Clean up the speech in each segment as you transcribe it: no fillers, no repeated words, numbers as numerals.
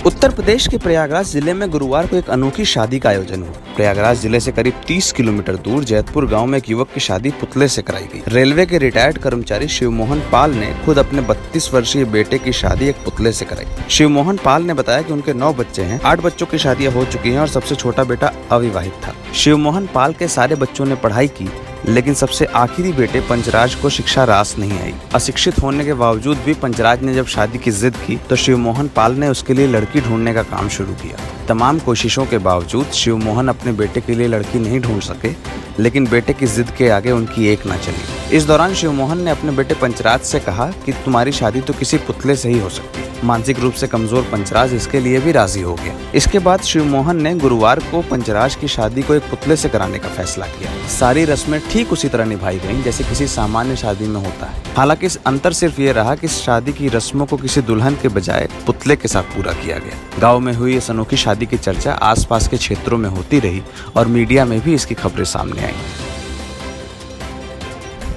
उत्तर प्रदेश के प्रयागराज जिले में गुरुवार को एक अनोखी शादी का आयोजन हुआ। प्रयागराज जिले से करीब 30 किलोमीटर दूर जैतपुर गांव में एक युवक की शादी पुतले से कराई गई। रेलवे के रिटायर्ड कर्मचारी शिवमोहन पाल ने खुद अपने 32 वर्षीय बेटे की शादी एक पुतले से कराई। शिवमोहन पाल ने बताया कि उनके 9 बच्चे हैं, 8 बच्चों की शादियां हो चुकी हैं और सबसे छोटा बेटा अविवाहित था। शिवमोहन पाल के सारे बच्चों ने पढ़ाई की, लेकिन सबसे आखिरी बेटे पंचराज को शिक्षा रास नहीं आई। अशिक्षित होने के बावजूद भी पंचराज ने जब शादी की जिद की तो शिवमोहन पाल ने उसके लिए लड़की ढूंढने का काम शुरू किया। तमाम कोशिशों के बावजूद शिवमोहन अपने बेटे के लिए लड़की नहीं ढूंढ सके, लेकिन बेटे की जिद के आगे उनकी एक न चली। इस दौरान शिवमोहन ने अपने बेटे पंचराज से कहा कि तुम्हारी शादी तो किसी पुतले से ही हो सकती है। मानसिक रूप से कमजोर पंचराज इसके लिए भी राजी हो गया। इसके बाद शिवमोहन ने गुरुवार को पंचराज की शादी को एक पुतले से कराने का फैसला किया। सारी रस्में ठीक उसी तरह निभाई गईं जैसे किसी सामान्य शादी में होता है। हालांकि इस अंतर सिर्फ ये रहा कि शादी की रस्मों को किसी दुल्हन के बजाय पुतले के साथ पूरा किया गया। गाँव में हुई इस अनोखी शादी की चर्चा आसपास के क्षेत्रों में होती रही और मीडिया में भी इसकी खबरें सामने आई।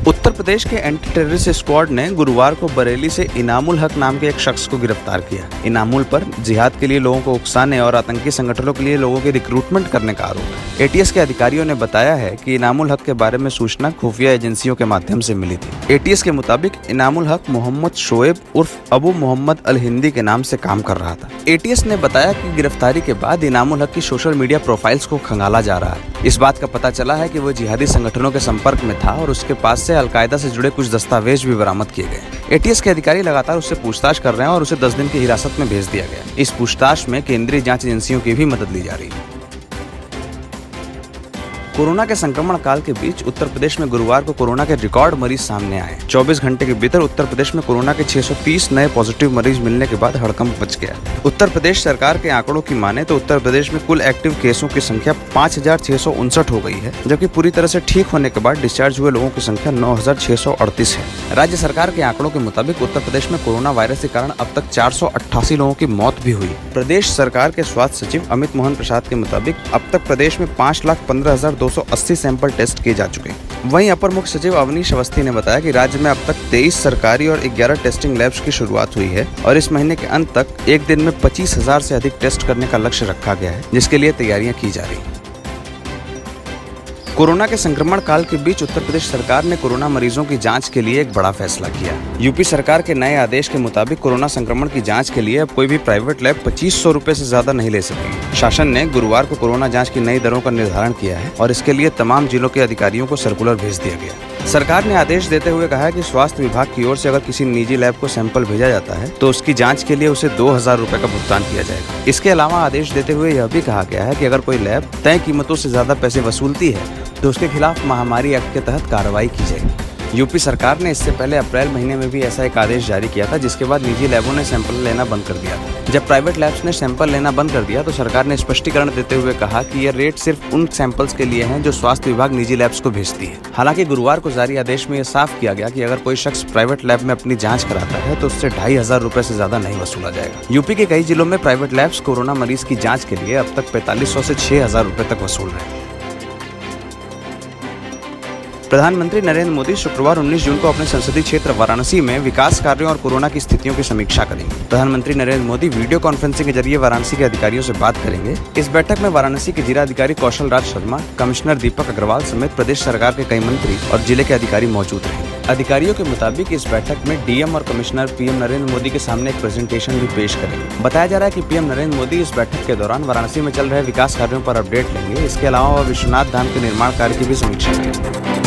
उत्तर प्रदेश के एंटी टेररिस्ट स्क्वाड ने गुरुवार को बरेली से इनामुल हक नाम के एक शख्स को गिरफ्तार किया। इनामुल पर जिहाद के लिए लोगों को उकसाने और आतंकी संगठनों के लिए लोगों की रिक्रूटमेंट करने का आरोप है। एटीएस के अधिकारियों ने बताया है कि इनामुल हक के बारे में सूचना खुफिया एजेंसियों के माध्यम से मिली थी। एटीएस के मुताबिक इनामुल हक मोहम्मद शोएब उर्फ अबू मोहम्मद अल हिंदी के नाम से काम कर रहा था। एटीएस ने बताया कि गिरफ्तारी के बाद इनामुल हक की सोशल मीडिया प्रोफाइल्स को खंगाला जा रहा है। इस बात का पता चला है कि वो जिहादी संगठनों के संपर्क में था और उसके पास से अलकायदा से जुड़े कुछ दस्तावेज भी बरामद किए गए। एटीएस के अधिकारी लगातार उससे पूछताछ कर रहे हैं और उसे 10 दिन की हिरासत में भेज दिया गया। इस पूछताछ में केंद्रीय जांच एजेंसियों की भी मदद ली जा रही है। कोरोना के संक्रमण काल के बीच उत्तर प्रदेश में गुरुवार को कोरोना के रिकॉर्ड मरीज सामने आए। 24 घंटे के भीतर उत्तर प्रदेश में कोरोना के 630 नए पॉजिटिव मरीज मिलने के बाद हड़कंप मच गया। उत्तर प्रदेश सरकार के आंकड़ों की माने तो उत्तर प्रदेश में कुल एक्टिव केसों की संख्या 5659 हो गई है, जबकि पूरी तरह से ठीक होने के बाद डिस्चार्ज हुए लोगों की संख्या 9638 है। राज्य सरकार के आंकड़ों के मुताबिक उत्तर प्रदेश में कोरोना वायरस के कारण अब तक 488 लोगों की मौत भी हुई। प्रदेश सरकार के स्वास्थ्य सचिव अमित मोहन प्रसाद के मुताबिक अब तक प्रदेश में 5,15,280 सैंपल टेस्ट किए जा चुके हैं। वहीं अपर मुख्य सचिव अवनीश अवस्थी ने बताया कि राज्य में अब तक 23 सरकारी और 11 टेस्टिंग लैब्स की शुरुआत हुई है और इस महीने के अंत तक एक दिन में 25,000 से अधिक टेस्ट करने का लक्ष्य रखा गया है, जिसके लिए तैयारियां की जा रही हैं। कोरोना के संक्रमण काल के बीच उत्तर प्रदेश सरकार ने कोरोना मरीजों की जांच के लिए एक बड़ा फैसला किया। यूपी सरकार के नए आदेश के मुताबिक कोरोना संक्रमण की जांच के लिए अब कोई भी प्राइवेट लैब 2500 रुपए से ज्यादा नहीं ले सकेंगे। शासन ने गुरुवार को कोरोना जांच की नई दरों का निर्धारण किया है और इसके लिए तमाम जिलों के अधिकारियों को सर्कुलर भेज दिया गया। सरकार ने आदेश देते हुए कहा है कि स्वास्थ्य विभाग की ओर से अगर किसी निजी लैब को सैंपल भेजा जाता है तो उसकी जांच के लिए उसे 2000 रुपए का भुगतान किया जाएगा। इसके अलावा आदेश देते हुए यह भी कहा गया है कि अगर कोई लैब तय कीमतों से ज्यादा पैसे वसूलती है तो उसके खिलाफ महामारी एक्ट के तहत कार्रवाई की जाएगी। यूपी सरकार ने इससे पहले अप्रैल महीने में भी ऐसा एक आदेश जारी किया था, जिसके बाद निजी लैबों ने सैंपल लेना बंद कर दिया था। जब प्राइवेट लैब्स ने सैंपल लेना बंद कर दिया तो सरकार ने स्पष्टीकरण देते हुए कहा कि यह रेट सिर्फ उन सैंपल्स के लिए हैं जो स्वास्थ्य विभाग निजी लैब्स को भेजती है। हालांकि गुरुवार को जारी आदेश में यह साफ किया गया कि अगर कोई शख्स प्राइवेट लैब में अपनी जाँच कराता है तो उससे 2500 रुपए से ज्यादा नहीं वसूला जाएगा। यूपी के कई जिलों में प्राइवेट लैब्स कोरोना मरीज की जाँच के लिए अब तक 4500 से 6000 रुपए तक वसूल रहे हैं। प्रधानमंत्री नरेंद्र मोदी शुक्रवार 19 जून को अपने संसदीय क्षेत्र वाराणसी में विकास कार्यों और कोरोना की स्थितियों की समीक्षा करेंगे। प्रधानमंत्री नरेंद्र मोदी वीडियो कॉन्फ्रेंसिंग के जरिए वाराणसी के अधिकारियों से बात करेंगे। इस बैठक में वाराणसी के जिलाधिकारी कौशल राज शर्मा, कमिश्नर दीपक अग्रवाल समेत प्रदेश सरकार के कई मंत्री और जिले के अधिकारी मौजूद रहेंगे। अधिकारियों के मुताबिक इस बैठक में डीएम और कमिश्नर पीएम नरेंद्र मोदी के सामने एक प्रेजेंटेशन भी पेश करेंगे। बताया जा रहा है कि पीएम नरेंद्र मोदी इस बैठक के दौरान वाराणसी में चल रहे विकास कार्यों पर अपडेट लेंगे। इसके अलावा वह विश्वनाथ धाम के निर्माण कार्य की भी समीक्षा करेंगे।